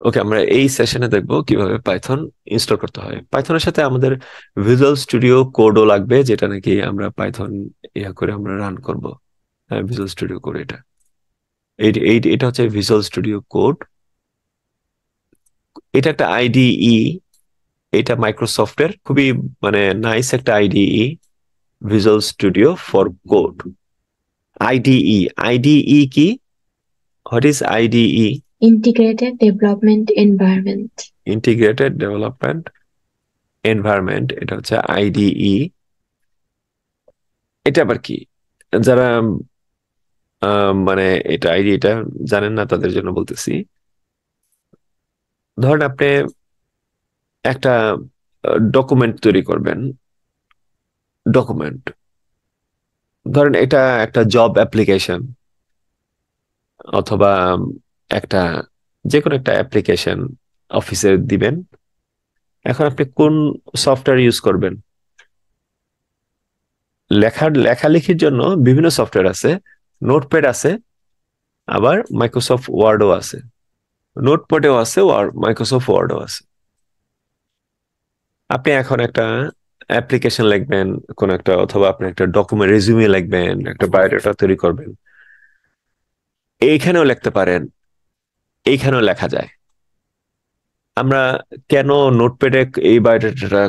ওকে, আমরা এই সেশনে দেখবো কিভাবে পাইথন ইনস্টল করতে হয়। পাইথনের সাথে আমাদের ভিজুয়াল স্টুডিও কোডও লাগবে, যেটা নাকি আমরা পাইথন করে আমরা রান করব। হ্যাঁ, ভিজুয়াল স্টুডিও কোড এটা। এটা হচ্ছে ভিজুয়াল স্টুডিও কোড। এটা একটা আইডিই। এটা মাইক্রোসফটের খুবই মানে নাইস একটা IDE, Visual studio for code. IDE, IDE কি? What is IDE? Integrated Development Environment. Integrated development environment, এটা হচ্ছে আইডিই। এটা আবার কি? যারা মানে এটা আইডিটা জানেন না তাদের জন্য বলতেছি। ধরেন আপনি একটা ডকুমেন্ট তৈরি করবেন। ডকুমেন্ট, ধরেন এটা একটা জব অ্যাপ্লিকেশন, অথবা একটা যে কোনো একটা অ্যাপ্লিকেশন অফিসে দিবেন। এখন আপনি কোন সফটওয়্যার ইউজ করবেন? লেখালেখির জন্য বিভিন্ন সফটওয়্যার আছে। নোটপ্যাড আছে, আবার মাইক্রোসফট ওয়ার্ডও আছে। নোটপ্যাডেও আছে, মাইক্রোসফট ওয়ার্ডও আছে। আপনি এখন একটা অ্যাপ্লিকেশন লিখবেন কোন একটা, অথবা আপনি একটা ডকুমেন্ট রেজিউমে লিখবেন, একটা বায়োডাটা তৈরি করবেন, এইখানেও লিখতে পারেন, এইখানেও লেখা যায়। আমরা কেন নোটপ্যাডে এই বায়োডাটাটা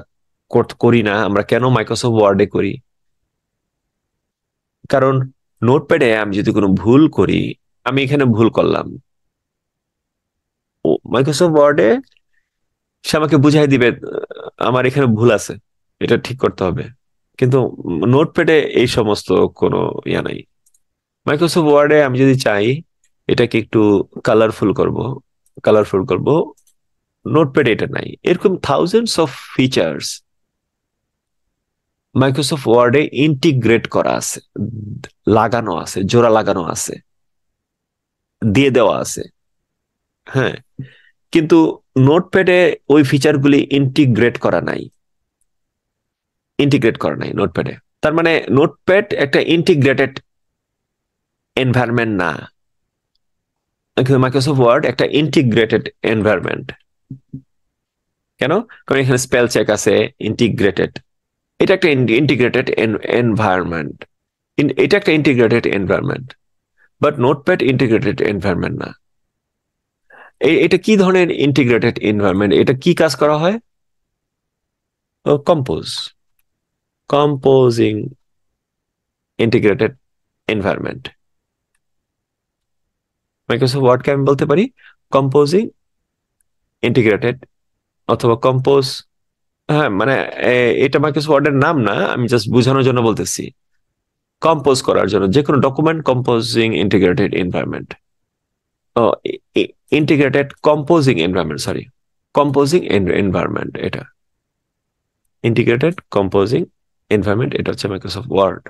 করি না, আমরা কেন মাইক্রোসফট ওয়ার্ডে করি? কারণ নোটপ্যাডে আমি যদি কোনো ভুল করি, আমি এখানে ভুল করলাম, ও মাইক্রোসফট ওয়ার্ডে সে আমাকে বুঝাই দিবে, আমার এখানে ভুল আছে, এটা ঠিক করতে হবে। কিন্তু নোটপ্যাডে এই সমস্ত কোনো ইয়া নাই। মাইক্রোসফট ওয়ার্ডে আমি যদি চাই এটাকে একটু কালারফুল করব, কালারফুল করব, নোটপ্যাডে এটা নাই। এরকম থাউজেন্ডস অফ ফিচার্স মাইক্রোসফট ওয়ার্ডে ইন্টিগ্রেট করা আছে, লাগানো আছে, জোড়া লাগানো আছে, দিয়ে দেওয়া আছে। হ্যাঁ, কিন্তু নোটপ্যাডে ওই ফিচারগুলি ইন্টিগ্রেট করা নাই। ইন্টিগ্রেট করা নাই নোটপ্যাডে। তার মানে নোটপ্যাড একটা ইন্টিগ্রেটেড এনভায়রনমেন্ট না, কিন্তু মাইক্রোসফট ওয়ার্ড একটা ইন্টিগ্রেটেড এনভায়রনমেন্ট। কেন? কারণ এখানে স্পেল চেক আছে, ইন্টিগ্রেটেড। এটা একটা ইন্টিগ্রেটেড এনভায়রনমেন্ট। এটা একটা integrated environment, but notepad integrated environment না। এটা কি ধরনের ইন্টিগ্রেটেড এনভায়রনমেন্ট? এটা কি কাজ করা হয়? Compose, composing integrated environment. Microsoft ওয়ার্ডকে আমি বলতে পারি কম্পোজিং ইন্টিগ্রেটেড, অথবা কম্পোজ। হ্যাঁ, মানে এটা মাইক্রোসফট ওয়ার্ডের নাম না, আমি জাস্ট বোঝানোর জন্য বলতেছি। কম্পোজ করার জন্য যে কোনো ডকুমেন্ট কম্পোজিং ইন্টিগ্রেটেড এনভায়রনমেন্ট। ও, integrated composing environment, sorry, composing environment এটা। ইন্টিগ্রেটেড কম্পোজিং এনভায়রনমেন্ট, এটা হচ্ছে মাইক্রোসফট ওয়ার্ড।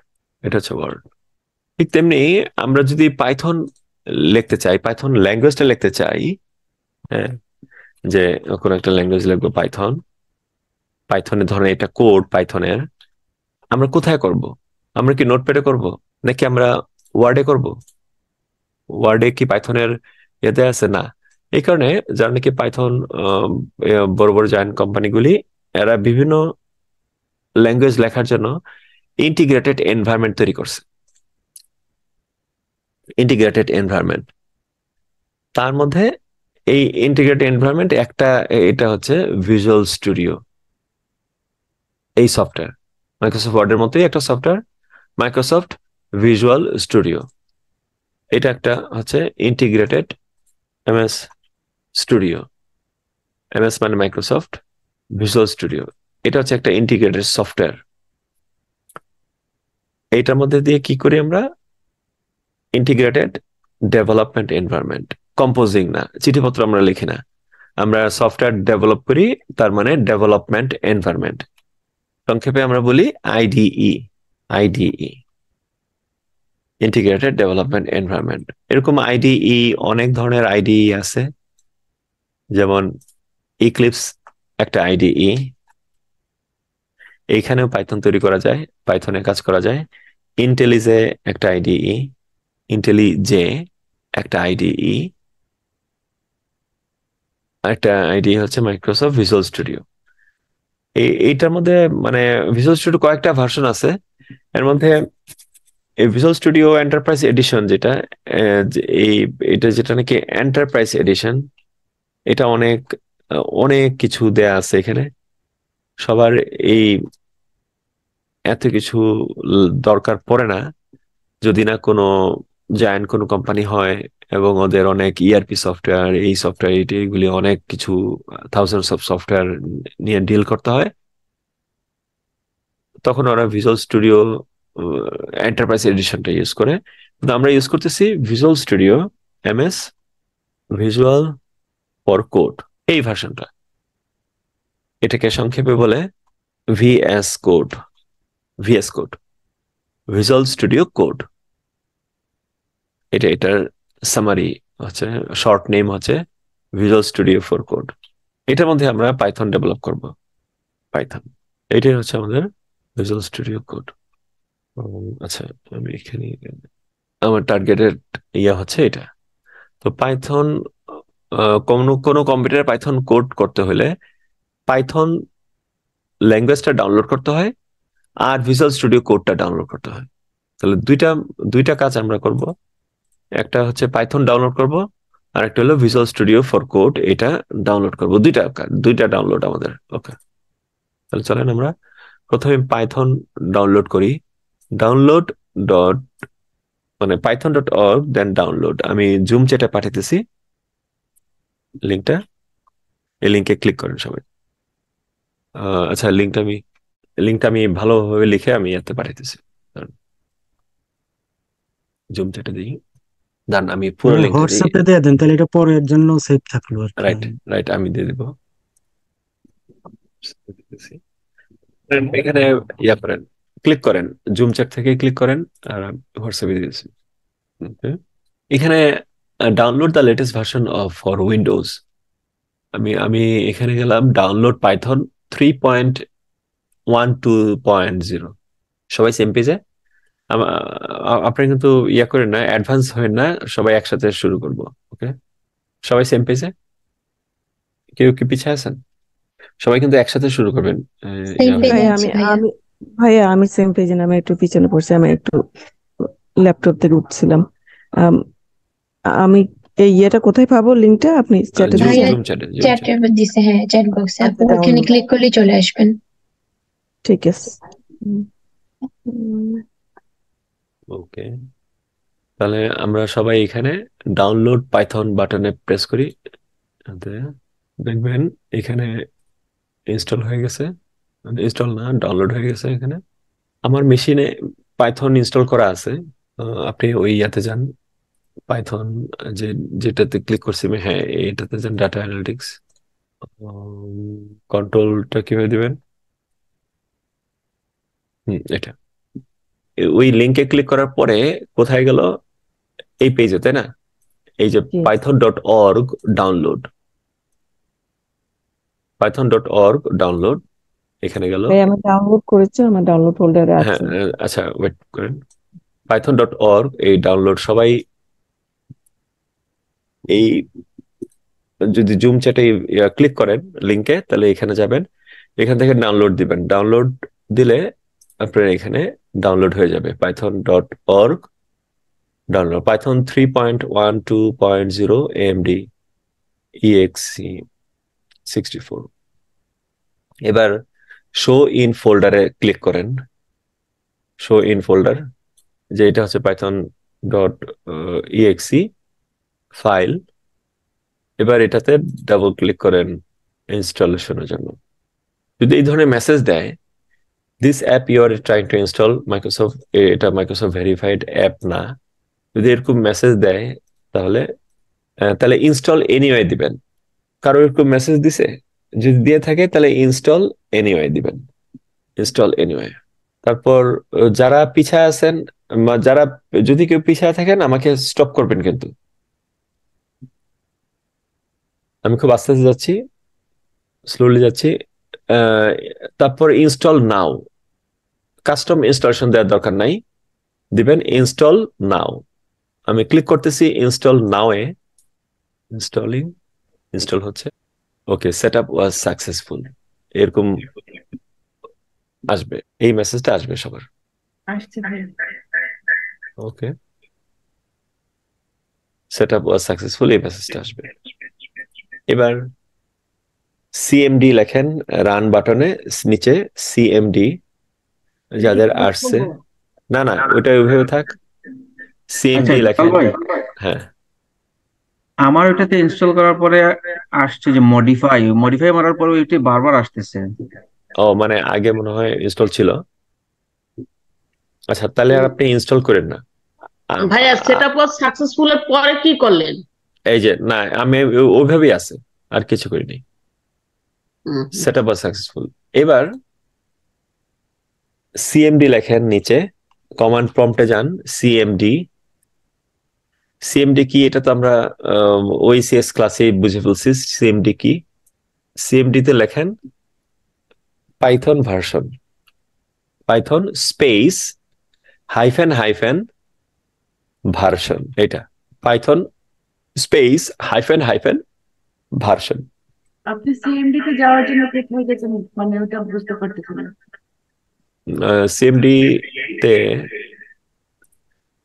এটা হচ্ছে ওয়ার্ড। ঠিক তেমনি আমরা যদি পাইথন লিখতে চাই, পাইথন ল্যাঙ্গুয়েজটা লিখতে চাই, হ্যাঁ, যে কোনো একটা ল্যাঙ্গুয়েজ লিখবো পাইথন, পাইথনের ধরেন এটা কোড পাইথনের, আমরা কোথায় করব? আমরা কি নোটপ্যাডে করব, নাকি আমরা ওয়ার্ডে করব? ওয়ার্ডে কি পাইথনের ইয়েতে আছে? না। এই কারণে যারা নাকি পাইথন বড় বড় জায়ান্ট কোম্পানিগুলি, এরা বিভিন্ন ল্যাঙ্গুয়েজ লেখার জন্য ইন্টিগ্রেটেড এনভায়রনমেন্ট তৈরি করছে। ইন্টিগ্রেটেড এনভায়রনমেন্ট, তার মধ্যে এই ইন্টিগ্রেটেড এনভায়রনমেন্ট একটা, এটা হচ্ছে ভিজুয়াল স্টুডিও। এই সফটওয়্যার মাইক্রোসফট ওয়ার্ডের মতোই একটা সফটওয়্যার, মাইক্রোসফট ভিজুয়াল স্টুডিও। এটা একটা হচ্ছে ইন্টিগ্রেটেড এমএস স্টুডিও। এমএস মানে মাইক্রোসফট ভিজুয়াল স্টুডিও। এটা হচ্ছে একটা ইন্টিগ্রেটেড সফটওয়্যার। এইটার মধ্যে দিয়ে কি করি আমরা? Integrated development environment. কম্পোজিং না, চিঠিপত্র আমরা লিখি না, আমরা সফটওয়্যার ডেভেলপ করি, তার মানে ডেভেলপমেন্ট এনভায়রনমেন্ট। সংক্ষেপে আমরা বলি IDE. IDE, integrated development environment. এরকম আইডিই অনেক ধরনের আইডিই আছে, যেমন ইক্লিপস একটা আইডিই। এইখানেও পাইথন তৈরি করা যায়, পাইথনে কাজ করা যায়। ইন্টেলিজে একটা আইডিই, ইন্টেলিজে একটা আইডিই। একটা আইডি হচ্ছে মাইক্রোসফট ভিজুয়াল স্টুডিও। এইটার মধ্যে মানে ভিজুয়াল স্টুডিও কয়েকটা ভার্সন আছে। এর মধ্যে এই ভিজুয়াল স্টুডিও এন্টারপ্রাইজ এডিশন যেটা, এই এটা যেটা নাকি এন্টারপ্রাইজ এডিশন, এটা অনেক অনেক কিছু দেয়া আছে এখানে। সবার এই এত কিছু দরকার পড়ে না যদি না কোনো জায়ান্ট কোনো কোম্পানি হয় এবং ওদের অনেক ইআরপি সফটওয়্যার, এই সফটওয়্যার এইগুলি অনেক কিছু থাউজেন্ডস অফ সফটওয়্যার নিয়ে ডিল করতে হয়, তখন ওরা ভিজুয়াল স্টুডিও এন্টারপ্রাইজ এডিশনটা ইউজ করে। কিন্তু আমরা ইউজ করতেছি visual studio MS, visual for code, এই ভার্সনটা। এটাকে সংক্ষেপে বলে VS code, VS code, visual studio code. এটার সামারি হচ্ছে, শর্ট নেম হচ্ছে ভিজুয়াল স্টুডিও ফর কোড। এটার মধ্যে আমরা পাইথন ডেভেলপ করব, পাইথন। এটাই হচ্ছে আমাদের ভিজুয়াল স্টুডিও কোড। আচ্ছা, আমি এখানে আমার টার্গেটের ইয়া হচ্ছে এটা। তো পাইথন, কোনো কোনো কম্পিউটারে পাইথন কোড করতে হলে পাইথন ল্যাঙ্গুয়েজটা ডাউনলোড করতে হয় আর ভিজুয়াল স্টুডিও কোডটা ডাউনলোড করতে হয়। তাহলে দুইটা দুইটা কাজ আমরা করব। একটা হচ্ছে পাইথন ডাউনলোড করব, আর একটা হলো ভিজুয়াল স্টুডিও ফর কোড, এটা ডাউনলোড করব। দুইটা ডাউনলোড আমাদের। ওকে, তাহলে চলেন আমরা প্রথমে পাইথন ডাউনলোড করি। ডাউনলোড ডট মানে python.org দেন ডাউনলোড। আমি জুম চ্যাটে পাঠাইতেছি লিঙ্কটা, এই লিঙ্কে ক্লিক করেন সবাই। আচ্ছা, লিঙ্কটা আমি ভালোভাবে লিখে আমি এতে পাঠাইতেছি। জুম চ্যাটে দিই, দান আমি পুরো লিঙ্কটা দিই। হোয়াটসঅ্যাপে দিয়ে দেন, তাহলে এটা পরের জন্য সেভ থাকলো আর কি। রাইট রাইট, আমি দিয়ে দিব। এখানে ইয়া করেন, ক্লিক করেন, জুম চ্যাট থেকে ক্লিক করেন, আর হোয়াটসঅ্যাপে দিয়েছি। Okay? এখানে download the latest version of for Windows. আমি এখানে গেলাম ডাউনলোড পাইথন 3.12.0। সবাই সেম পেজে? আপনি কিন্তু ইয়া করেন না, অ্যাডভান্স হবেন না, সবাই একসাথে শুরু করব। ওকে, সবাই সেম পেজে? কেউ কি পিছিয়ে আছেন? সবাই কিন্তু একসাথে শুরু করবেন। সেম পেজে ভাইয়া আছি আমি ভাইয়া। আমি ভাইয়া আমি সেম পেজে না, আমি একটু পিছনে পড়ছি, আমি একটু ল্যাপটপ থেকে উঠছিলাম। আম, আমি এই ইয়েটা কোথায় পাবো, লিঙ্কটা আপনি চ্যাটে জুম ভাইয়া দিয়েছেন? চ্যাটে চ্যাটের দিছে, হ্যাঁ চ্যাট বক্সে, আচ্ছা, আপু ওখানে ডাউনলোড, ক্লিক করলে চলে আসবেন। ঠিক আছে। উম, উম, ওকে, তাহলে আমরা সবাই এখানে ডাউনলোড পাইথন বাটনে প্রেস করি। এতে দেখবেন এখানে ইনস্টল হয়ে গেছে, ইনস্টল না, ডাউনলোড হয়ে গেছে। এখানে আমার মেশিনে পাইথন ইনস্টল করা আছে। আপনি ওই ইয়াতে যান, পাইথন যে যেটাতে ক্লিক করছি আমি, হ্যাঁ এটাতে যান, ডাটা অ্যানালিটিক্স। কন্ট্রোলটা কিভাবে দিবেন? এটা ওই লিঙ্কে ক্লিক করার পরে কোথায় গেল? এই পেজে, তাই না? এই যে জি। python.org ডাউনলোড, python.org ডাউনলোড, এখানে গেল। ভাই আমি ডাউনলোড করেছি, আমার ডাউনলোড ফোল্ডারে হ্যাঁ, আছে। আচ্ছা ওয়েট করেন। python.org এই ডাউনলোড সবাই, এই যদি জুম চ্যাটে ক্লিক করেন লিঙ্কে, তাহলে এখানে যাবেন, এখান থেকে ডাউনলোড দিবেন। ডাউনলোড দিলে আপনার এখানে ডাউনলোড হয়ে যাবে python.org download, Python 3.12.0 AMD exe64। এবার শো ইন ফোল্ডারে ক্লিক করেন, শো ইন ফোল্ডার, যে এটা হচ্ছে পাইথন ডট ইএক্সি ফাইল। এবার এটাতে ডাবল ক্লিক করেন ইনস্টলেশনের জন্য। যদি এই ধরনের মেসেজ দেয়, this app you are trying to install Microsoft, এটা মাইক্রোসফট ভেরিফাইড অ্যাপ না, যদি এরকম মেসেজ দেয় তাহলে তাহলে ইনস্টল এনিওয়ে দিবেন। কারো এরকম মেসেজ দিছে, যদি দিয়ে থাকে তাহলে ইনস্টল এনিওয়ে দিবেন, ইনস্টল এনিওয়ে। তারপর যারা পিছায় আছেন, যারা যদি কেউ পিছায় থাকেন আমাকে স্টপ করবেন কিন্তু। আমি খুব আস্তে আস্তে যাচ্ছি, স্লোলি যাচ্ছি। আহ, তারপর ইনস্টল নাও, কাস্টম ইনস্টলেশন দেওয়ার দরকার নাই, দিবেন ইনস্টল নাও। আমি ক্লিক করতেছি ইনস্টল নাও এ, ইনস্টলিং, ইনস্টল হচ্ছে। ওকে, সেটআপ ওয়াজ সাকসেসফুল, এরকম আসবে, এই মেসেজটা আসবে সবার। আসছে ভাই। ওকে, সেটআপ ওয়াজ সাকসেসফুল, এই মেসেজটা আসবে। এবার সিএমডি লেখেন রান বাটনে নিচে, সিএমডি যাদের আসছে, না না ওটা ওইভাবে থাক, আচ্ছা সিএমডি ইকবাল লেখেন। ভাই, হ্যাঁ, আমার ওটাতে ইনস্টল করার পরে আসছে যে মডিফাই মারার পরে ওইটি বারবার আসতেছে। ও মানে আগে মনে হয় ইনস্টল ছিল। আচ্ছা, তাহলে আর আপনি ইনস্টল করেন না। ভাইয়া সেটআপ ওয়াজ সাকসেসফুল এর পরে কি করলেন? এই যে না, আমি ওইভাবেই আছে, আর কিছু করিনি, সেটআপ ওয়াজ সাকসেসফুল। এবার সিএমডি লেখেন নিচে, কমান্ড প্রম্পটে যান, সিএমডি। সিএমডি কি এটা তো আমরা ওইসিএস ক্লাসে বুঝে ফেলছি। সিএমডি কি? সিএমডি তে লেখেন Python version, Python space hyphen hyphen version, এটা Python space hyphen hyphen version. আপনি সিএমডি তে যাওয়ার জন্য কোথায় গেছেন, মানে ওটা বুঝতে পারতেছি না। সিএমডি তে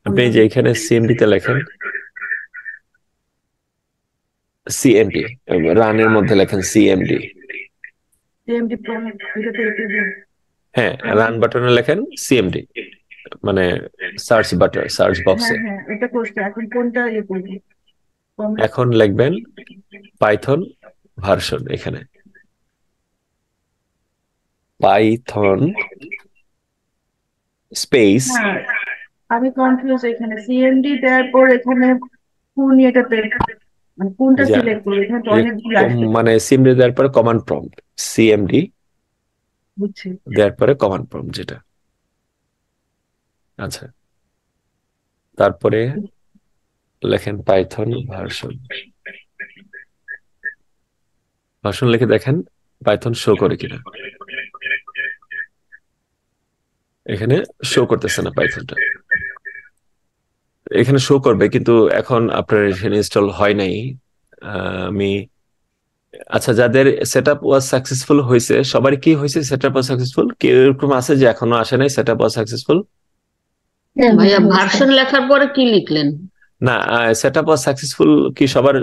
আপনি যে এখানে সিএমডি তে লেখেন সিএমডি, রানের মধ্যে লেখেন সিএমডি। সিএমডি হ্যাঁ, রান বাটনে লেখেন সিএমডি, মানে সার্চ বাটন, সার্চ বক্সে। হ্যাঁ এটা করছি, এখন কোনটা ইয়ে করব? এখন লিখবেন পাইথন ভার্সন, এখানে পাইথন স্পেস। হ্যাঁ, আমি কনফিউজ এখানে, সিএমডি দেওয়ার পর এখানে কোন এটাতে, মানে কোনটা সিলেক্ট করব? এখানে তো অনেকগুলো আসছে। মানে সিএমডি দেওয়ার পরে কমান্ড প্রম্পট, সিএমডি বুঝছি। দেওয়ার পরে কমান্ড প্রম্পট যেটা। আচ্ছা, তারপরে লেখেন পাইথন ভার্সন, ভার্সন লিখে দেখেন পাইথন শো করে কিনা। এখানে শো করতেছে না পাইথনটা, এখানে শো করবে কিন্তু এখন আপনার এখানে ইনস্টল হয় নাই। আমি আচ্ছা, যাদের সেটআপ ওয়াজ সাকসেসফুল হয়েছে, সবারই কি হয়েছে সেটআপ ওয়াজ সাকসেসফুল? কেউ এরকম আছে যে এখনো আসে নাই সেটআপ ওয়াজ সাকসেসফুল? না ভাইয়া হয়েছে। ভার্সন লেখার পরে কি লিখলেন? না, সেটআপ ওয়াজ সাকসেসফুল কি সবার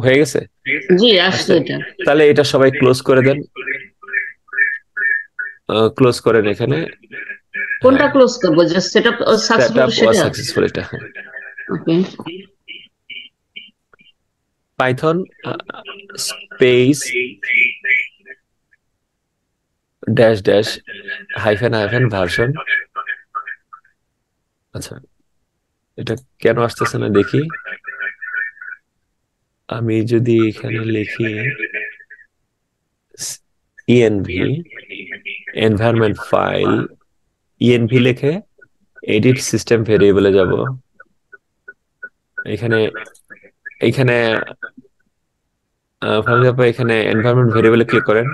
হয়ে গেছে? জি আসছে এটা। তাহলে এটা সবাই ক্লোজ করে দেন, ক্লোজ করেন এখানে। কোনটা ক্লোজ করবো, যে সেটআপ সেটআপ সাকসেসফুল ওয়াজ সেটা? সাকসেসফুল এটা, হ্যাঁ। Okay, Python space dash dash hyphen hyphen version. আচ্ছা, এটা কেন আসতেছে না দেখি। আমি যদি এখানে লিখি ইএনভি এনভায়রনমেন্ট ফাইল, ইএনভি লিখে এডিট সিস্টেম ভেরিয়েবলে যাব, এখানে এখানে এখানে এনভায়রনমেন্ট ভেরিয়েবলে ক্লিক করেন।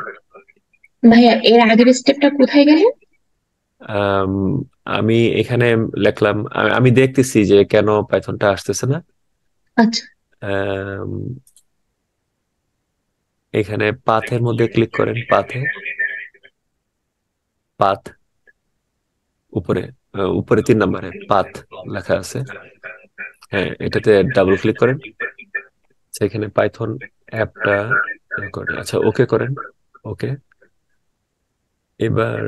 ভাইয়া এর আগের স্টেপটা কোথায় গেল? আমি এখানে লিখলাম, আমি দেখতেছি যে কেন পাইথনটা আসতেছে না। আচ্ছা, আম, এখানে পাথের মধ্যে ক্লিক করেন, পাথে, পাথ উপরে, উপরে 3 নম্বরে পাথ লেখা আছে, হ্যাঁ এটাতে ডাবল ক্লিক করেন। সেখানে পাইথন অ্যাপটা করেন, আচ্ছা ওকে করেন, ওকে। এবার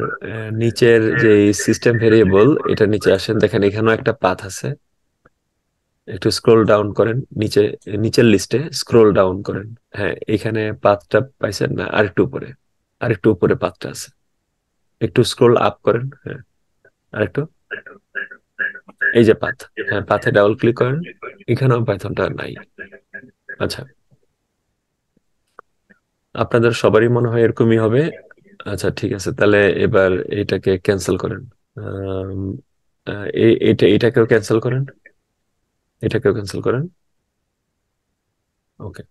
নিচের যে সিস্টেম ভেরিয়েবল, এটা নিচে আসেন, দেখেন এখানেও একটা পাথ আছে, একটু স্ক্রোল ডাউন করেন নিচে, নিচের লিস্টে স্ক্রোল ডাউন করেন। হ্যাঁ, এখানে পাথটা পাইছেন না, আরেকটু উপরে, আরেকটু উপরে পাথটা আছে, একটু স্ক্রোল আপ করেন, হ্যাঁ আরেকটু, এই যে পাথ, হ্যাঁ পাথে ডাবল ক্লিক করেন, এখানেও পাইথনটা নাই। আচ্ছা, আপনাদের সবারই মনে হয় এরকমই হবে। আচ্ছা ঠিক আছে, তাহলে এবার এটাকে ক্যান্সেল করেন, আম, এটাকেও ক্যান্সেল করেন, এটাকেও ক্যান্সেল করেন। ওকে,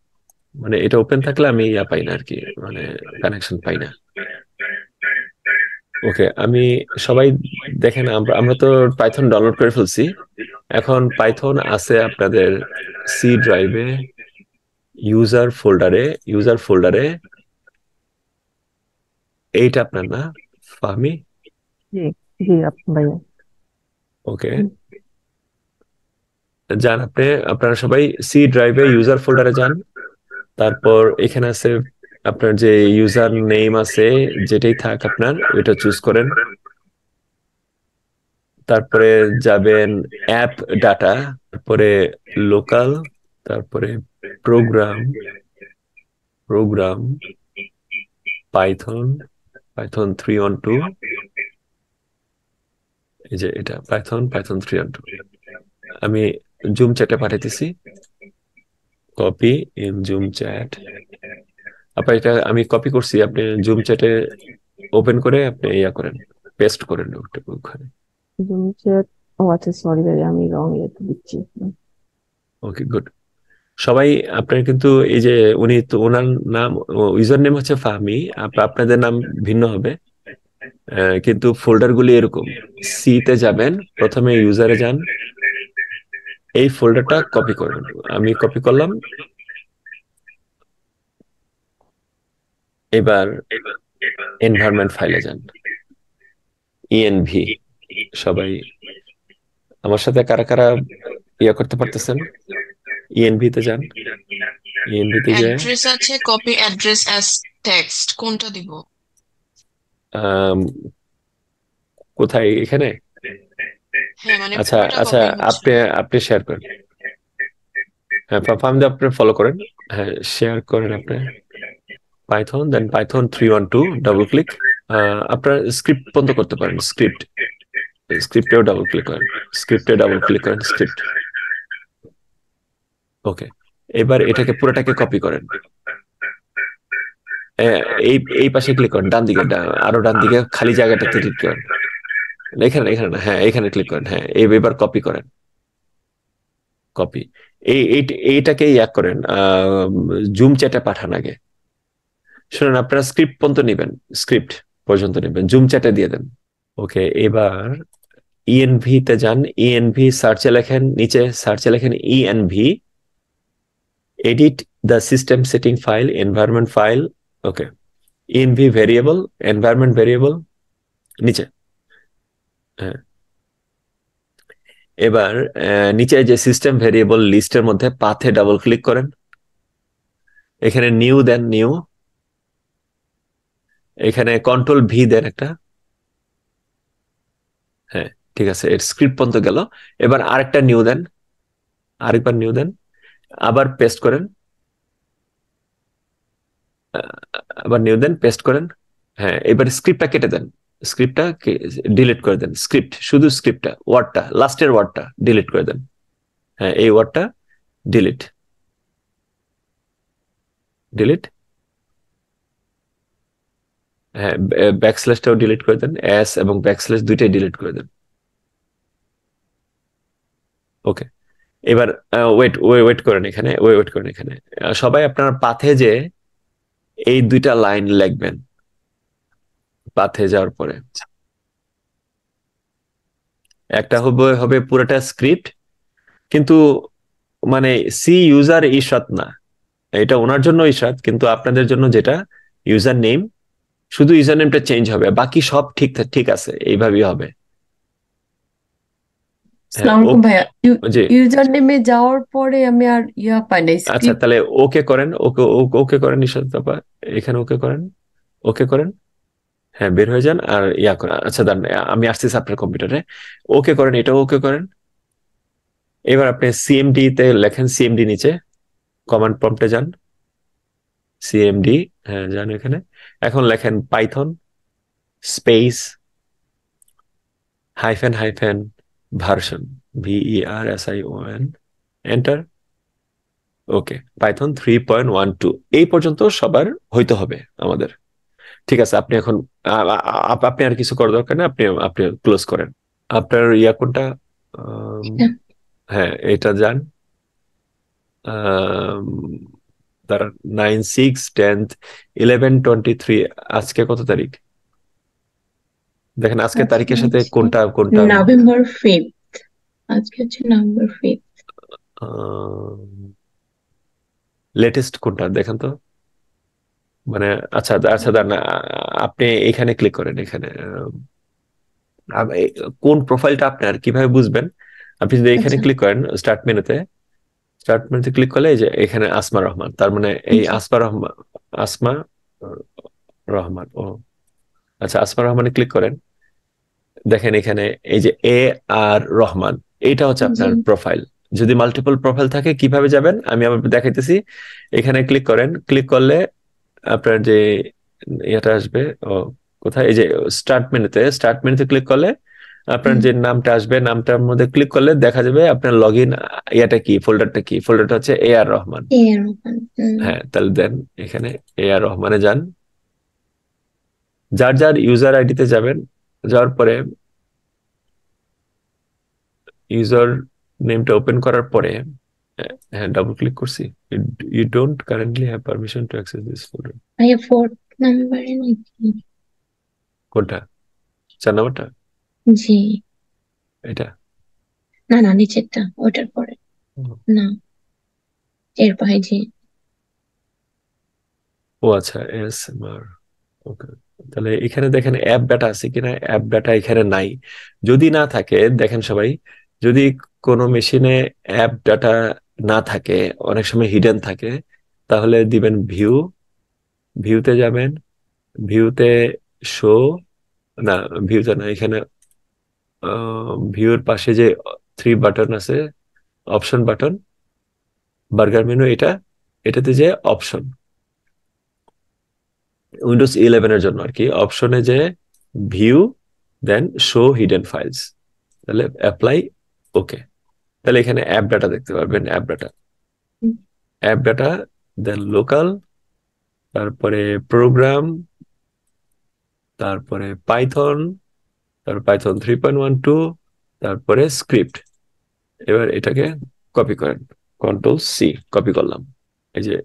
মানে এটা ওপেন থাকলে আমি ইয়া পাই না আর কি, মানে কানেকশন পাই না। ওকে, আমি সবাই দেখেন, আমরা তো পাইথন ডাউনলোড করে ফেলছি, এখন পাইথন আছে আপনাদের সি ড্রাইভে, ইউজার ফোল্ডারে এইটা আপনার না ফাহমি? জি জি ভাইয়া। ওকে, যান আপনারা সবাই সি ড্রাইভে ইউজার ফোল্ডারে যান। তারপর এখানে আছে আপনার যে ইউজার নেম আছে, যেটাই থাক আপনার ওইটা চুজ করেন। তারপরে যাবেন অ্যাপ ডাটা, তারপরে লোকাল, তারপরে প্রোগ্রাম পাইথন 312, এই যে এটা পাইথন 312। আমি জুম চ্যাটে পাঠাইতেছি, কপি ইন জুম চ্যাট। আপনার এটা আমি কপি করছি, আপনি জুম চ্যাটে ওপেন করে আপনি ইয়া করেন, পেস্ট করেন ওখানে। জুম চ্যাট, ও আচ্ছা সরি ভাইয়া, আমি রং ইয়েতে দিচ্ছি। Okay good. সবাই আপনার কিন্তু এই যে উনি তো ওনার নাম ইউজার নেম হচ্ছে ফাহমি, আপনাদের নাম ভিন্ন হবে, কিন্তু ফোল্ডার গুলি এরকম। সি তে যাবেন, প্রথমে ইউজারে যান, এই ফোল্ডারটা কপি করবেন। আমি কপি করলাম। এবার এনভায়রনমেন্ট ফাইলে যান, ইএনভি। সবাই আমার সাথে কারা কারা ইয়া করতে পারতেছেন? ইএনভি তে যান, ইএনভি তে যে অ্যাড্রেস আছে, কপি অ্যাড্রেস অ্যাজ টেক্সট, কোনটা দিব? আম, কোথায়? এখানে? হ্যাঁ মানে আচ্ছা পুরোটা আচ্ছা, কপি হচ্ছে আপনি না। আপনি শেয়ার করেন। হ্যাঁ, ফার্ম আপনি ফলো করেন। হ্যাঁ, শেয়ার করেন আপনি পাইথন, দেন পাইথন 312, ডাবল ক্লিক। আপনার স্ক্রিপ্ট বন্ধ করতে পারেন, স্ক্রিপ্টেও ডাবল ক্লিক করেন, স্ক্রিপ্ট। ওকে, এবার এটাকে পুরোটাকে কপি করেন। এই এই পাশে ক্লিক করেন, ডান দিকে, আরো ডান দিকে খালি জায়গাটাতে ক্লিক করেন। এখানে না, হ্যাঁ এখানে ক্লিক করেন। হ্যাঁ, এবার কপি করেন, কপি। এইটাকে এক করেন, জুম চ্যাটে পাঠান আগে। শুনুন, আপনারা স্ক্রিপ্ট পর্যন্ত নেবেন, জুম চ্যাটে দিয়ে দেন। ওকে, এবার ইএনভি তে যান, ইএনভি সার্চে লেখেন, নিচে সার্চে লেখেন ENV, edit the system setting file, environment file. Okay, ENV variable, environment variable, নিচে। হ্যাঁ, এবার নিচে যে সিস্টেম ভেরিয়েবল লিস্টের মধ্যে পাথে ডাবল ক্লিক করেন, এখানে নিউ দেন, নিউ। এখানে কন্ট্রোল ভি দেন একটা। হ্যাঁ ঠিক আছে, এর স্ক্রিপ্ট পর্যন্ত গেল। এবার আরেকটা নিউ দেন, আরেকবার নিউ দেন, আবার পেস্ট করেন, আবার নিউ দেন, পেস্ট করেন। হ্যাঁ, এবার স্ক্রিপ্টটা কেটে দেন, স্ক্রিপ্টটা ডিলিট করে দেন। শুধু স্ক্রিপ্টটা, ওয়ার্ডটা, লাস্টের ওয়ার্ডটা ডিলিট করে দেন। হ্যাঁ, এই ওয়ার্ডটা ডিলিট। হ্যাঁ, ব্যাকস্ল্যাশটাও ডিলিট করে দেন, এস এবং ব্যাকস্ল্যাশ দুইটাই ডিলিট করে দেন। ওকে, এবার ওয়েট করেন এখানে, ওয়েট করেন এখানে। সবাই আপনার পাথে যে এই দুইটা লাইন লিখবেন, পাথে যাওয়ার পরে একটা হবে পুরোটা স্ক্রিপ্ট, কিন্তু মানে সি ইউজার ইশরাত না, এটা ওনার জন্য ইশরাত, কিন্তু আপনাদের জন্য যেটা ইউজার নেম, শুধু ইউজার নেমটা চেঞ্জ হবে, বাকি সব ঠিক আছে, এইভাবেই হবে। হ্যাঁ, আসসালামু আলাইকুম ভাইয়া। জি ইউজার নেমে যাওয়ার পরে আমি আর পাই না, আচ্ছা, স্ক্রিপ্ট। তাহলে ওকে করেন, ওকে করেন ইশরাত আপা, এখানে ওকে করেন। হ্যাঁ, বের হয়ে যান আর করেন। আচ্ছা দাঁড়ান, আমি আসতেছি আপনার কম্পিউটারে। ওকে করেন, এটাও ওকে করেন। এবার আপনি সিএমডি তে লেখেন, সিএমডি নিচে কমান্ড প্রম্পটে যান, সিএমডি। হ্যাঁ, যান এখানে। এখন লেখেন Python space hyphen version, VERSION, enter. Okay, Python 3.12 এই পর্যন্ত সবার হইতে হবে আমাদের। ঠিক আছে, আপনি এখন আপনি আর কিছু করার দরকার নেই, আপনি ক্লোজ করেন। আপনার কোনটা? হ্যাঁ, এটা যান। দাঁড়ান, 9/6/10/11/23। আজকে কত তারিখ? দেখেন আজকে তারিখের সাথে কোনটা নভেম্বর 5th, আজকে হচ্ছে নভেম্বর 5th। লেটেস্ট কোনটা দেখেন তো, মানে আচ্ছা আচ্ছা দাঁড়ান, আপনি এখানে ক্লিক করেন, এখানে কোন প্রোফাইলটা আপনার কিভাবে বুঝবেন? আপনি যদি এখানে আচ্ছা ক্লিক করেন স্টার্ট মেনুতে ক্লিক করলে এই যে এখানে আসমা রহমান, তার মানে এই জি আসমা রহমান, ও আচ্ছা, আসমা রহমানে ক্লিক করেন, দেখেন এখানে এই যে রহমান, এইটা হচ্ছে জি আপনার প্রোফাইল। যদি মাল্টিপল প্রোফাইল থাকে কিভাবে যাবেন আমি আবার দেখাইতেছি। এখানে ক্লিক করেন, ক্লিক করলে আপনার যে ইয়েটা আসবে, ও কোথায়, এই যে স্টার্ট মেনুতে ক্লিক করলে আপনার হুম যে নামটা আসবে, নামটার মধ্যে ক্লিক করলে দেখা যাবে আপনার লগ ইন ইয়েটা কি, ফোল্ডারটা হচ্ছে রহমান। এরকম হ্যাঁ, তাহলে দেন এখানে রহমানে যান, যার যার ইউজার আইডিতে যাবেন, যাওয়ার পরে ইউজার নেমটা ওপেন করার পরে, হ্যাঁ ডাবল ক্লিক করছি, you don't currently have permission to access this folder. ভাইয়া 4th নাম্বারে নাকি? কোনটা, 4 নম্বরটা? জি এটা? না না নিচেরটা ওটার পরে না এরপরে জি ও আচ্ছা, ওকে। তাহলে এখানে দেখেন অ্যাপ ডাটা আছে কিনা, অ্যাপ ডাটা এখানে নাই। যদি না থাকে দেখেন সবাই, যদি কোনো মেশিনে অ্যাপ ডাটা না থাকে, অনেক সময় হিডেন থাকে, তাহলে দিবেন ভিউতে যাবেন, ভিউতে শো, না ভিউতে না, এখানে ভিউর পাশে যে 3 বাটন আছে, অপশন বাটন, বার্গার মেনু, এটাতে যে অপশন, উইন্ডোজ 11 এর জন্য আর কি, অপশনে যে ভিউ, দেন শো হিডেন ফাইলস, তাহলে অ্যাপ্লাই, ওকে। তাহলে এখানে অ্যাপ ডাটা দেখতে পারবেন, অ্যাপ ডাটা, দেন লোকাল, তারপরে প্রোগ্রাম, তারপরে পাইথন, তারপর পাইথন 3.12, তারপরে স্ক্রিপ্ট। এবার এটাকে কপি করেন, Ctrl+C, কপি করলাম। এই যে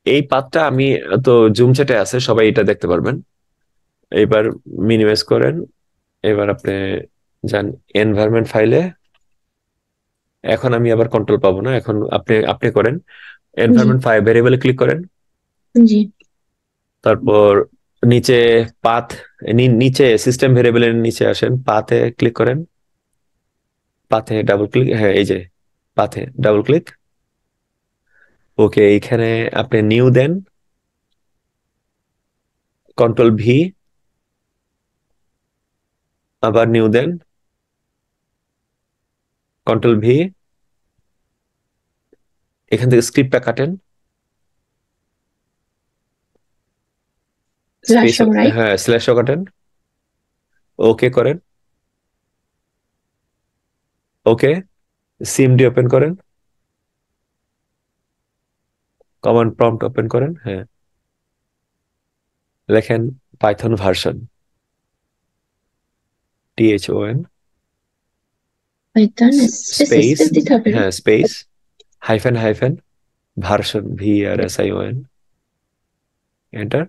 এই পাথটা আমি, তো জুম চ্যাটে আছে, সবাই এটা দেখতে পারবেন। এবার মিনিমাইজ করেন, এবার আপনি যান এনভায়রনমেন্ট ফাইলে। এখন আমি আবার কন্ট্রোল পাবো না, এখন আপনি করেন, জি এনভায়রনমেন্ট ফাইল ভেরিয়েবলে ক্লিক করেন, জি তারপর নিচে পাথ, নিচে সিস্টেম ভেরিয়েবলের নিচে আসেন, পাথে ক্লিক করেন, পাথে ডাবল ক্লিক, হ্যাঁ এই যে পাথে ডাবল ক্লিক, ওকে। এইখানে আপনি নিউ দেন, Ctrl+V, আবার নিউ দেন, Ctrl+V, এখান থেকে স্ক্রিপ্টটা কাটেন, স্পেস, লাস্ট রাইট হ্যাঁ স্ল্যাশও কাটেন, ওকে করেন, ওকে। সিএমডি ওপেন করেন, কমান্ড প্রম্পট ওপেন করেন, হ্যাঁ লেখেন Python version, THON Python space, space দিতে হবে না হ্যাঁ space, hyphen version, VRSION, enter,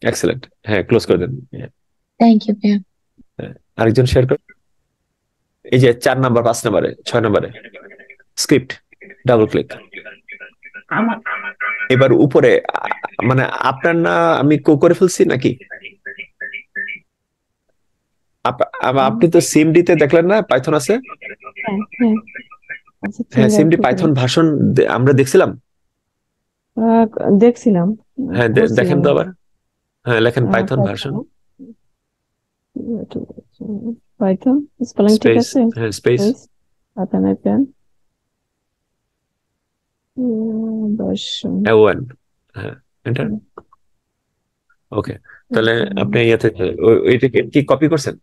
excellent, হ্যাঁ ক্লোজ করে দেন। থ্যাংক ইউ ভাইয়া হ্যাঁ, আরেকজন শেয়ার করেন, এই যে 4 নাম্বার, 5 নাম্বারে, 6 নাম্বারে স্ক্রিপ্ট, ডাবল ক্লিক। আমার এবার উপরে মানে আপনার না, আমি করে ফেলছি নাকি? আপনি তো সিএমডি তে দেখলেন না পাইথন আছে? হ্যাঁ হ্যাঁ আচ্ছা ঠিক হ্যাঁ, আছে সিএমডি একটু করে পাইথন ভার্সন আমরা দেখছিলাম। আহ, দেখছিলাম হ্যাঁ দেখেন করছিলাম তো আবার, হ্যাঁ লেখেন Python version, Python Python spelling ঠিক স্পেস, আছে হ্যাঁ স্পেস, স্পেস পাইথনের প্যান ভার্সন ওয়ান, হ্যাঁ এন্টার, ওকে। তাহলে আপনি ইয়াতে ওইটাকে কি কপি করছেন?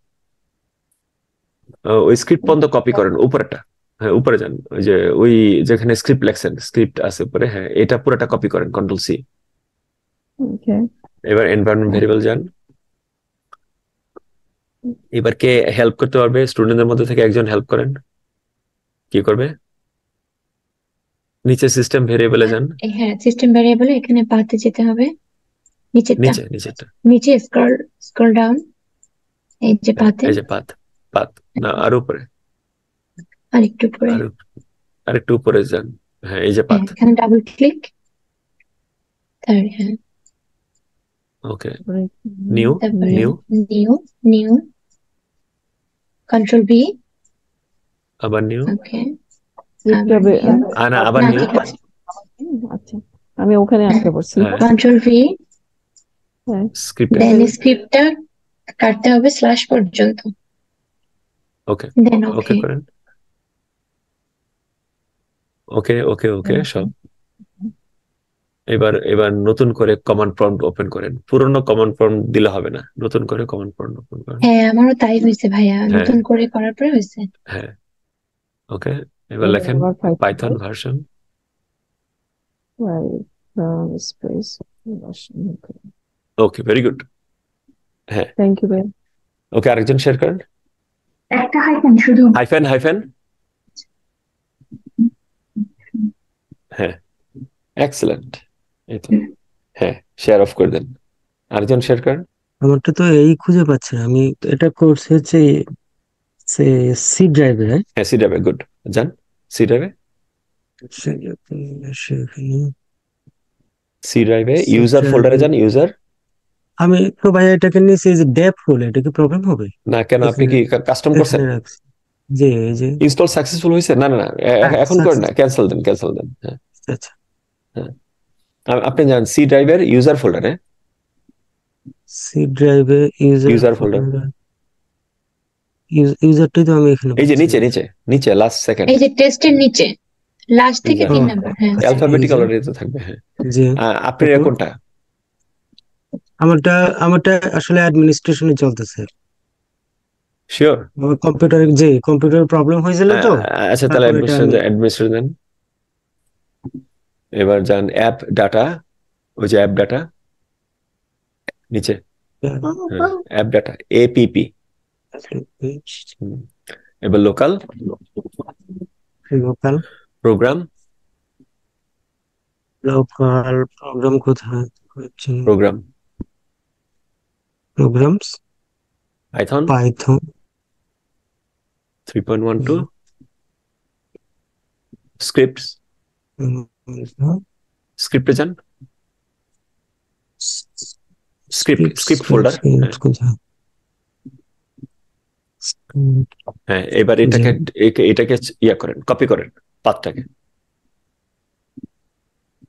ওই স্ক্রিপ্ট পর্যন্ত কপি করেন, উপরেরটা, হ্যাঁ উপরে যান, ওই যে ওই যেখানে স্ক্রিপ্ট লেখছেন, স্ক্রিপ্ট আছে উপরে, হ্যাঁ এটা পুরোটা কপি করেন, Ctrl+C। ওকে এবার এনভায়রনমেন্ট ভেরিয়েবল যান, এবার কে হেল্প করতে পারবে স্টুডেন্টদের মধ্যে থেকে একজন হেল্প করেন, কি করবে? নিচে সিস্টেম ভেরিয়েবলে যান, হ্যাঁ সিস্টেম ভ্যারিয়েবলে এখানে পাতে যেতে হবে নিচেরটা নিচেরটা, নিচে স্ক্রল ডাউন এই যে হ্যাঁ পাতে এই যে পাত, না আর উপরে, আর একটু উপরে আর আরেকটু উপরে যান, হ্যাঁ এই যে হ্যাঁ পাত, এখানে ডাবল ক্লিক থার্ড, হ্যাঁ। ওকে, তারপরে নিউ তারপরে new new, new, control B, আবার নিউ, ওকে, স্ক্রিপ্ট আবার নিউ, না আবার না নিউ, ঠিক আছে, আচ্ছা, আমি ওখানে আটকে পড়ছি। হ্যাঁ কন্ট্রোল ভি, হ্যাঁ, স্ক্রিপ্টে, দেন স্ক্রিপ্টটা কাটতে হবে স্ল্যাশ পর্যন্ত, ওকে দেন ওকে ওকে। করেন, ওকে ওকে ওকে সব। এবার এবার নতুন করে কমান্ড প্রম্পট ওপেন করেন, পুরনো কমান্ড প্রম্পট দিলে হবে না, নতুন করে কমান্ড প্রম্পট ওপেন করেন। হ্যাঁ, আমারও তাই হয়েছে ভাইয়া, হ্যাঁ নতুন করে করার পরে হয়েছে। হ্যাঁ ওকে, এবার লেখেন আবার পাইথন ভার্সন। স্পেস। ওকে, ভেরি গুড। হ্যাঁ থ্যাংক ইউ ভাই। ওকে, আরেকজন শেয়ার করেন, একটা হাইফেন শুধু। হাইফেন হাইফেন, হ্যাঁ এক্সেলেন্ট, এই তো। হ্যাঁ, শেয়ার অফ করে দেন, আরেকজন শেয়ার করেন। আমারটা তো এই খুঁজে পাচ্ছি না। আমি এটা করছি হচ্ছে সি ড্রাইভে। হ্যাঁ, হ্যাঁ সি ড্রাইভে, গুড, যান সি ড্রাইভে, সেখানে সি ড্রাইভে সি ইউজার ফোল্ডারে ড্রাইভে যান, ইউজার। আমি তো ভাই এটাকে নিয়েছি যে ডেপ হলে এটা কি প্রবলেম হবে? না কেন, আপনি এখানে কি কাস্টম করছেন? এখানে রাখছি যে এই যে ইনস্টল সাকসেসফুল হয়েছে? না না না, এখন করেন না, ক্যান্সেল দেন, ক্যান্সেল দেন। হ্যাঁ আচ্ছা, হ্যাঁ, আপনি যান সি ড্রাইভের ইউজার ফোল্ডারে, সি ড্রাইভে ইউজার ইউজার ফোল্ডার, ইউজারটাই তো আমি এখানে এই যে পাচ্ছি নিচে না। নিচে নিচে লাস্ট সেকেন্ড, এই যে টেস্টের নিচে লাস্ট থেকে ইউজার 3 নাম্বার, হ্যাঁ। আচ্ছা, এই অ্যালফাবেটিক্যাল যে অর্ডারে তো থাকবে। হ্যাঁ, যে আপনার তারপর কোনটা? আমারটা আমারটা আসলে অ্যাডমিনিস্ট্রেশনে চলতেছে। শিওর? আমার কম্পিউটার প্রবলেম হয়েছিল তো, আচ্ছা তাহলে তারপর এটা আমি অ্যাডমিনিস্ট্রেটর দেন। এবার যান অ্যাপ ডাটা, ওই যে অ্যাপ ডাটা নিচে, হ্যাঁ অ্যাপ ডাটা এপিপি, এবার local local program, local program কোথায় হচ্ছে? Program programs Python Python 3.12, scripts, স্ক্রিপ্টে যান, স্ক্রিপ্ট ফোল্ডার। কোথায়? হ্যাঁ এবার এটাকে ইয়া করেন, কপি করেন পাথটাকে,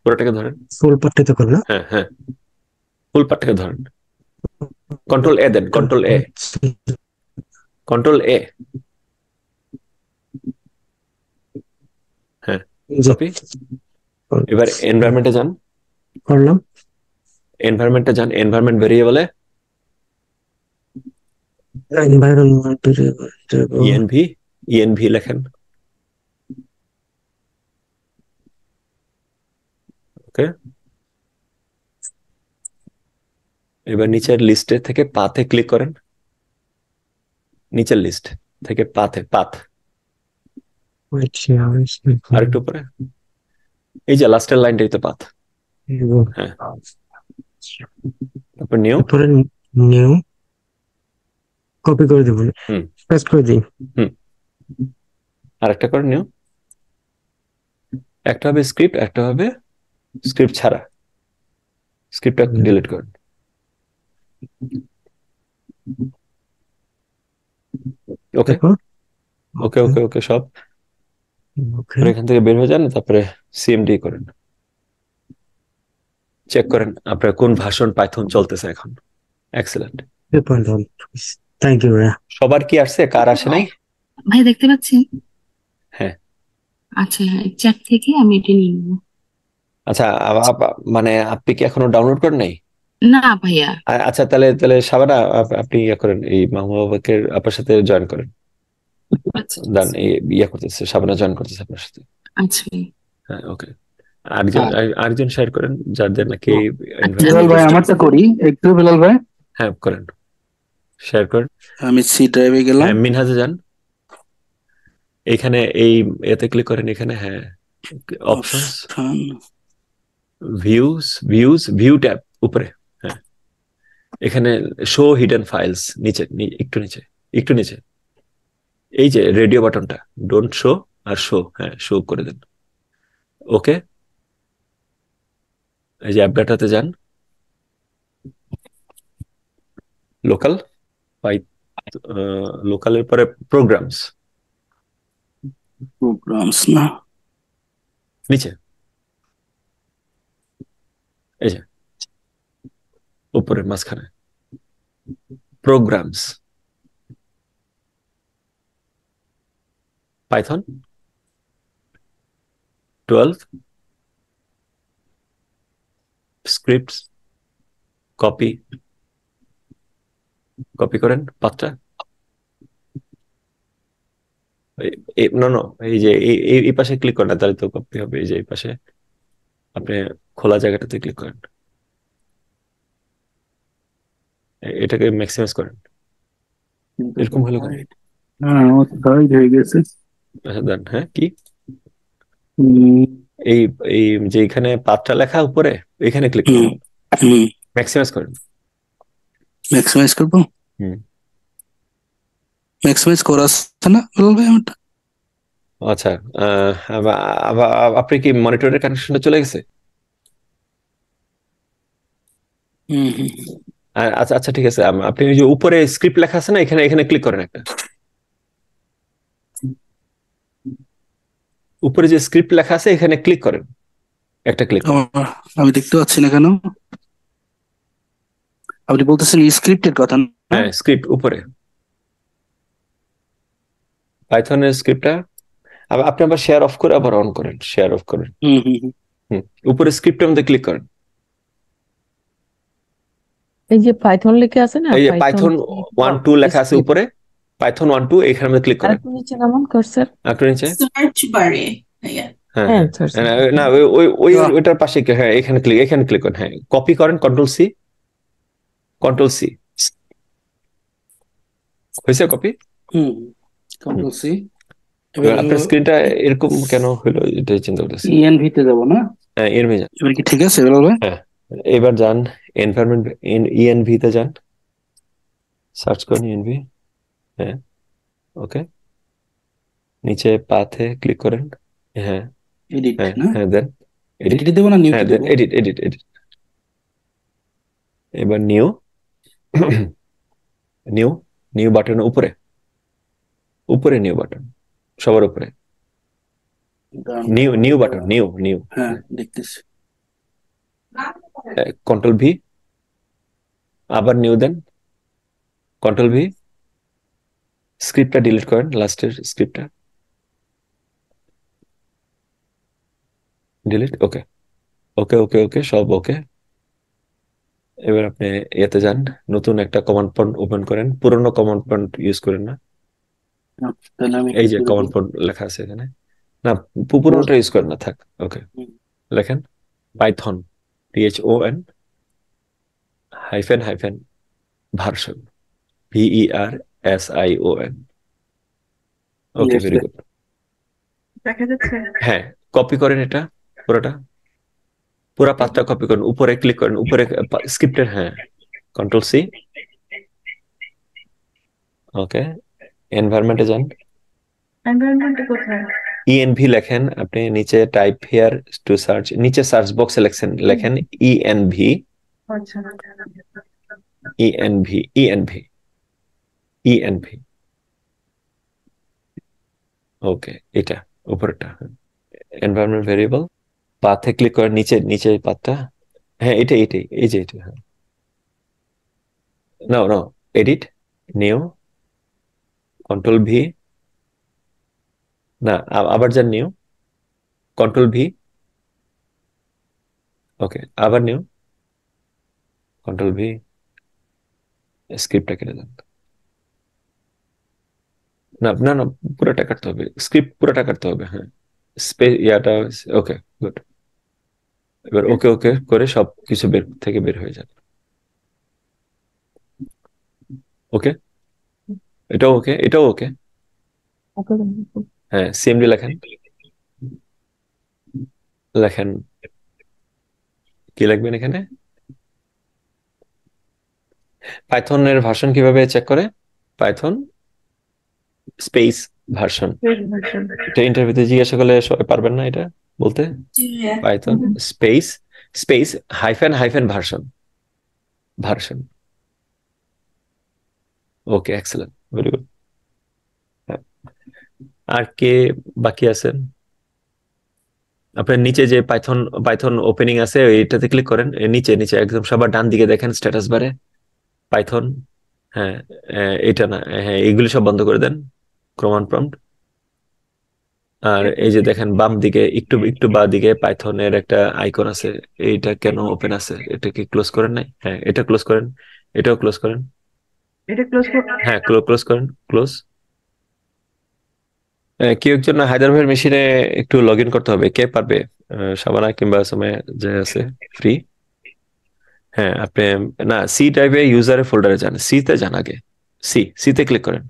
পুরোটাকে ধরেন। ফুল পাঠ্যতে করো না? হ্যাঁ হ্যাঁ, ফুল পাথটাকে ধরেন, কন্ট্রোল এ দেন, কন্ট্রোল এ, কন্ট্রোল এ, হ্যাঁ জি, কপি। এবার এনভায়রনমেন্টে যান, করলাম। এনভায়রনমেন্টে যান, এনভায়রনমেন্ট ভেরিয়েবলে এনভায়রনমেন্ট ইএনভি লেখেন, ওকে। এবার নিচের লিস্টে থেকে পাথে ক্লিক করেন, নিচের লিস্ট থেকে পাথ আরেকটু উপরে, এই যে লাস্টের লাইনটাই তো পাথ। হ্যাঁ, তারপর নিউ, তারপরে নিউ কপি করে দেবো, হুম পেস্ট করে দিই। হুম, আরেকটা করে নিউ, একটা হবে স্ক্রিপ্ট, একটা হবে স্ক্রিপ্ট ছাড়া, স্ক্রিপ্টটা ডিলিট করেন। ওকে তারপর ওকে ওকে ওকে সব। ওকে এখান থেকে বের হয়ে যান, তারপরে সিএমডি করেন, চেক করেন আপনার কোন ভার্সন পাইথন চলতেছে এখন। এক্সেলেন্ট, থ্যাংক ইউ ভাইয়া। সবার কি আসছে, কার আসে নাই? ভাই দেখতে পাচ্ছেন? হ্যাঁ আচ্ছা, হ্যাঁ, চ্যাট থেকে আমি এটা নিয়ে নেবো। আচ্ছা, মানে আপনি কি এখনো ডাউনলোড করেন নাই? না ভাইয়া। আচ্ছা তাহলে তাহলে সাবানা, আপনি ইয়ে করেন, এই মাহমুবাকের আপনার সাথে জয়েন করেন, আচ্ছা ডান, ইয়ে করতেছে, সাবানা জয়েন করতেছে আপনার সাথে। আচ্ছা ভাই। হ্যাঁ ওকে, আরেকজন শেয়ার করেন যাদের নাকি আচ্ছা, বিলাল ভাই আমারটা করি একটু, বিলাল ভাই হ্যাঁ করেন, শেয়ার করেন। আমি সি ড্রাইভে গেলাম। হ্যাঁ মিনহাজে যান, এখানে এই এতে ক্লিক করেন, এখানে হ্যাঁ অপশনস, ভিউ ট্যাব উপরে, হ্যাঁ এখানে শো হিডেন ফাইলস নিচে, একটু নিচে এই যে রেডিও বাটনটা, ডোন্ট শো আর শো, হ্যাঁ শো করে দেন। ওকে, এই যে অ্যাপ ডাটাতে যান, লোকাল, লোকালের পরে প্রোগ্রামস, প্রোগ্রামস না, নিচে এই যে উপরে মাঝখানে প্রোগ্রামস, পাইথন 12 স্ক্রিপ্টস, কপি করেন পাঁচটা। না না, এই যে এই পাশে ক্লিক করেন না, তাহলে তো কপি হবে। এই যে এই পাশে আপনি খোলা জায়গাটাতে ক্লিক করেন, এটাকে ম্যাক্সিমাইজ করেন। এরকম হলো কেন? হ্যাঁ আমার গাইড হয়ে গেছে। আচ্ছা দেন, হ্যাঁ কি হুম, এই এই যে এখানে পাঁচটা লেখা উপরে, এখানে ক্লিক হুম, করেন, হুম, ম্যাক্সিমাইজ করেন। ম্যাক্সিমাইজ করবো। হুম। ম্যাক্সিমাইজ করা আছে না বেলাল ভাই আমারটা? আচ্ছা, আপনি কি মনিটরের কানেকশনটা চলে গেছে? হুম, হুম, আচ্ছা আচ্ছা ঠিক আছে, আপনি ওই যে উপরে স্ক্রিপ্ট লেখা আছে না, এখানে এখানে ক্লিক করেন একটা। উপরে যে স্ক্রিপ্ট লেখা আছে এখানে ক্লিক করেন, একটা ক্লিক করেন। আমি দেখতে পাচ্ছি না কেন? আপনি বলতেছেন স্ক্রিপ্টের কথা না? হ্যাঁ স্ক্রিপ্ট উপরে, পাইথনের স্ক্রিপ্টটা। আপনি আবার শেয়ার অফ করে আবার অন করেন, শেয়ার অফ করেন। হুম, হুম, হুম। হুম, উপরে স্ক্রিপ্টের মধ্যে ক্লিক করেন। এই যে পাইথন লেখা আছে না, এই যে পাইথন 1 2 লেখা আছে উপরে, পাইথন 1 2 এখানের মধ্যে ক্লিক করেন। আরেকটু নিচে নামান কার্সর। একটু নিচে, সার্চ বারে ভাইয়া হ্যাঁ হ্যাঁ হ্যাঁ না ওইটার পাশে হ্যাঁ এখানে ক্লিক করেন। হ্যাঁ কপি করেন, কন্ট্রোল সি, হয়েছে কপি? হুম, কন্ট্রোল সি। এবার আপনার স্ক্রিনটা এরকম কেন হলো এটাই চিন্তা করতেছি। ইএনভি তে যাব না? হ্যাঁ এর যান। এবার কি ঠিক আছে বেলাল ভাই? হ্যাঁ এবার যান এনভায়রনমেন্ট, ইএনভি তে যান, সার্চ করেন ইএনভি। হ্যাঁ ওকে, নিচে পাথে ক্লিক করেন। হ্যাঁ এডিট হ্যাঁ না? হ্যাঁ দেন এডিট। এডিট দেব না নিউ হ্যাঁ তে দেন দেব? এডিট। এবার নিউ নিউ নিউ বাটন উপরে, নিউ বাটন সবার উপরে, নিউ বাটন, নিউ হ্যাঁ দেখতেছি। কন্ট্রোল ভি, আবার নিউ দেন, কন্ট্রোল ভি, স্ক্রিপ্টটা ডিলিট করেন, লাস্টের স্ক্রিপ্টটা ডিলিট। ওকে ওকে ওকে ওকে সব ওকে। এবার আপনি এতে যান, নতুন একটা কমান্ড প্রম্পট ওপেন করেন, পুরোনো কমান্ড প্রম্পট ইউজ করেন না। তাহলে আমি এই কি যে করব? কমান্ড প্রম্পট লেখা আছে এখানে, না পুরোনোটা ইউজ করেন না, থাক। ওকে লেখেন Python PHON hyphen version VERSION। Okay very good. দেখা যাচ্ছে? হ্যাঁ কপি করেন এটা পুরা পাঁচটা কপি করেন, উপরে ক্লিক করেন, উপরে স্ক্রিপ্টের, হ্যাঁ কন্ট্রোল সি। ওকে এনভায়রনমেন্টে যান, এনভায়রনমেন্টে কোথায়? ENV লেখেন, আপনি নিচে টাইপ হিয়ার টু সার্চ, নিচে সার্চ বক্সে লেখেন ENV আচ্ছা ENV ENV ENV। ওকে এটা উপরেরটা, এনভায়রনমেন্ট ভেরিয়েবল, পাথে ক্লিক করেন, নিচে পাথটা, হ্যাঁ এটাই এই যে এটা, হ্যাঁ no edit, new, control V, না আবার যান নিউ, কন্ট্রোল ভি, ওকে আবার নিউ, কন্ট্রোল ভি, স্ক্রিপ্টটা কেটে দেন। না না না পুরোটা কাটতে হবে, স্ক্রিপ্ট পুরোটা কাটতে হবে। হ্যাঁ ইয়াটা ওকে গুড। এবার ওকে ওকে করে সব কিছু বের হয়ে যাবে। ওকে এটাও ওকে। হ্যাঁ সিএমডি লেখেন কি লিখবেন এখানে? পাইথনের ভার্সন কিভাবে চেক করে? Python space version. এটা ইন্টারভিউতে জিজ্ঞাসা করলে সবাই পারবেন না এটা বলতে। Python space space hyphen hyphen version version okay excellent very good. আর কে বাকি আছেন? আপনার নিচে যে পাইথন পাইথন ওপেনিং আছে এটাতে ক্লিক করেন, নিচে নিচে একদম সবার ডান দিকে দেখেন স্ট্যাটাস বারে পাইথন। হ্যাঁ এটা না, হ্যাঁ এগুলি সব বন্ধ করে দেন, কমান্ড প্রম্পট। আর এই যে দেখেন বাম দিকে একটু একটু বাঁ দিকে পাইথনের একটা আইকন আছে, এইটা কেন ওপেন আছে? এটাকে ক্লোজ করেন নাই? হ্যাঁ এটা ক্লোজ করেন, এটাও ক্লোজ করেন। এটা ক্লোজ হ্যাঁ ক্লোজ করেন, ক্লোজ। কেউ একজন হায়দার ভাইয়ের মেশিনে একটু লগ ইন করতে হবে, কে পারবে? সাবানা কিংবা সময় যে আছে ফ্রি। হ্যাঁ আপনি না সি টাইপে ইউজারের ফোল্ডারে যান, সি তে যান আগে, সি তে ক্লিক করেন।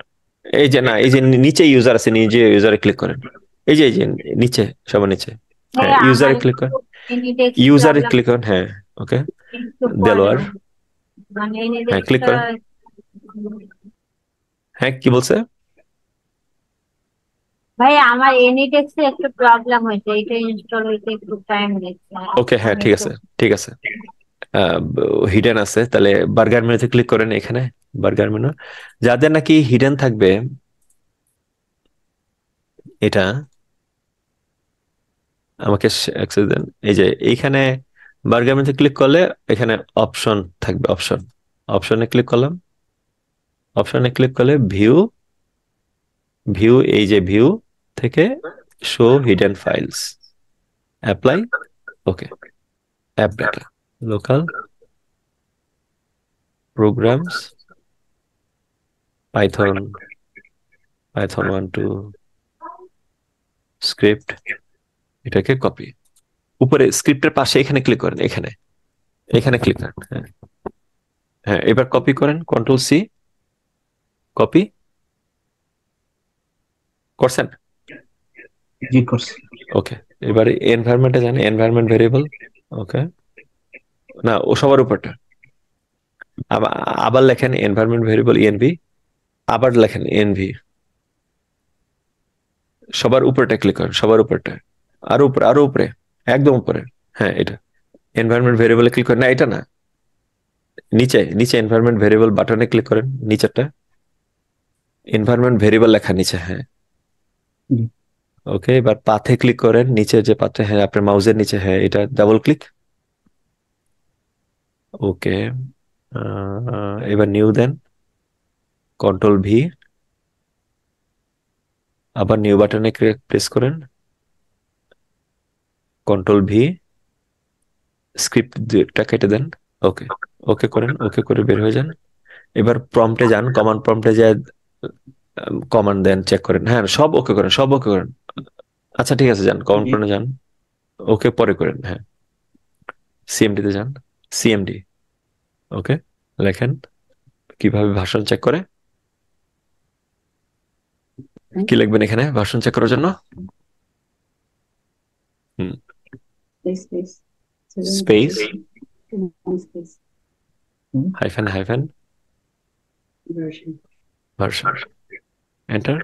এই যে না, এই যে নিচে ইউজার আছে, নিজে ইউজারে ক্লিক করেন। এই যে নিচে সবার নিচে, হ্যাঁ ইউজারে ক্লিক করেন, ইউজারে ক্লিক করেন। হ্যাঁ ওকে দেলোয়ার, হ্যাঁ ক্লিক করেন। হ্যাঁ কি বলছে? ভাই আমার এনিটেক্সে একটু প্রবলেম হয়েছে, এটা ইনস্টল হইতে একটু টাইম নিচ্ছে। ওকে হ্যাঁ আমি ঠিক একটু আছে ঠিক আছে। হিডেন আছে, তাহলে বার্গার মেনুতে ক্লিক করেন। এখানে বার্গার মেনু যাদের নাকি হিডেন থাকবে, এটা আমাকে অ্যাক্সেস দেন। এই যে এইখানে বার্গার মেনুতে ক্লিক করলে এখানে অপশন থাকবে, অপশনে ক্লিক করলাম, অপশনে ক্লিক করলে ভিউ এই যে ভিউ থেকে show hidden files, apply, okay app data, local programs, Python 1 2 script, এটাকে কপি উপরে স্ক্রিপ্টের পাশে এখানে ক্লিক করেন, এখানে ক্লিক করেন। হ্যাঁ হ্যাঁ এবার কপি করেন, কন্ট্রোল সি, কপি করছেন? জি করছি। ওকে এবারে এনভায়রনমেন্টে যান, এনভায়রনমেন্ট ভেরিয়েবল, ওকে না ও সবার উপরটা, আবার লেখেন এনভায়রনমেন্ট ভেরিয়েবল ইএনভি, আবার লেখেন এনভি, সবার উপরটা ক্লিক করেন, সবার উপরটা, আরো উপরে একদম উপরে। হ্যাঁ এটা এনভায়রনমেন্ট ভেরিয়েবলে ক্লিক করেন, না এটা না, নিচে এনভায়রনমেন্ট ভেরিয়েবল বাটনে ক্লিক করেন, নিচেরটা এনভায়রনমেন্ট ভেরিয়েবল লেখা নিচে। হ্যাঁ ওকে এবার পাথে ক্লিক করেন, নিচে যে পাথে, হ্যাঁ আপনার মাউসের নিচে, হ্যাঁ এটা ডাবল ক্লিক, ওকে এবার নিউ দেন, কন্ট্রোল ভি, আবার নিউ বাটনে প্রেস করেন, কন্ট্রোল ভি, স্ক্রিপ্টটা কেটে দেন, ওকে ওকে করেন, ওকে করে বের হয়ে যান। এবার প্রম্পটে যান, কমান্ড প্রম্পটে যায় কমান্ড দেন, চেক করেন, হ্যাঁ সব ওকে করেন, সব ওকে করেন। আচ্ছা ঠিক আছে যান কমান্ড প্রম্পটে যান, ওকে পরে করেন। হ্যাঁ সিএমডি তে যান, সিএমডি ওকে লেখেন কিভাবে ভার্সন চেক করে, কি লিখবেন এখানে ভার্সন চেক করার জন্য? Space hyphen version, enter.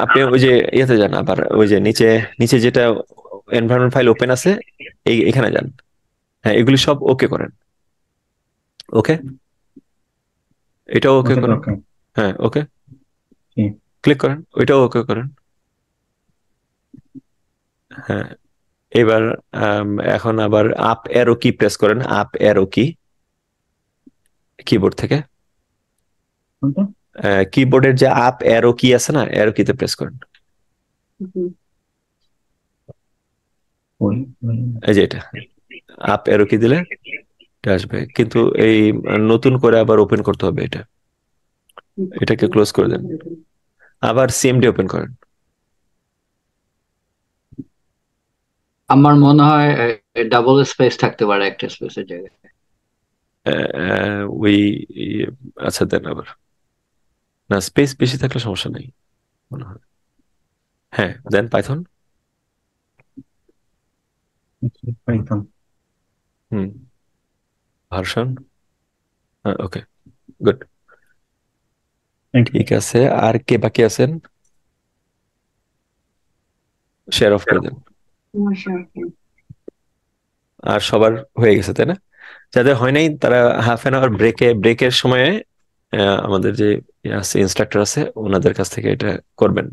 আপনি ওই যে ইয়েতে যান, আবার ওই যে নিচে যেটা এনভায়রনমেন্ট ফাইল ওপেন আছে এখানে যান, হ্যাঁ এগুলি সব ওকে করেন, ওকে এটাও ওকে করেন, হ্যাঁ ওকে ক্লিক করেন, ওইটাও ওকে করেন। হ্যাঁ এবার এখন আবার আপ অ্যারো কি প্রেস করেন, আপ অ্যারো কি কিবোর্ড থেকে, কিবোর্ডের যে আপ অ্যারো কি আছে না, অ্যারো কিতে প্রেস করেন, এই যে এটা আপ অ্যারো কি দিলে এটা আসবে, কিন্তু এই নতুন করে আবার ওপেন করতে হবে এটা, এটাকে ক্লোজ করে দেন, আবার সিএমডি ওপেন করেন। আমার মনে হয় ডাবল স্পেস থাকতে পারে একটা স্পেসের জায়গায়। ওই আচ্ছা দেন আবার, না স্পেস বেশি থাকলে সমস্যা নেই মনে হয়। হ্যাঁ দেন পাইথন, ভার্সন, ওকে গুড ঠিক আছে। আর কে বাকি আছেন? শেয়ার অফ করে দেন। আর সবার হয়ে গেছে তাই না? যাদের হয় নাই তারা হাফ অ্যান আওয়ার ব্রেকের সময়ে আমাদের যে ইনস্ট্রাক্টর আছে ওনাদের কাছ থেকে এটা করবেন।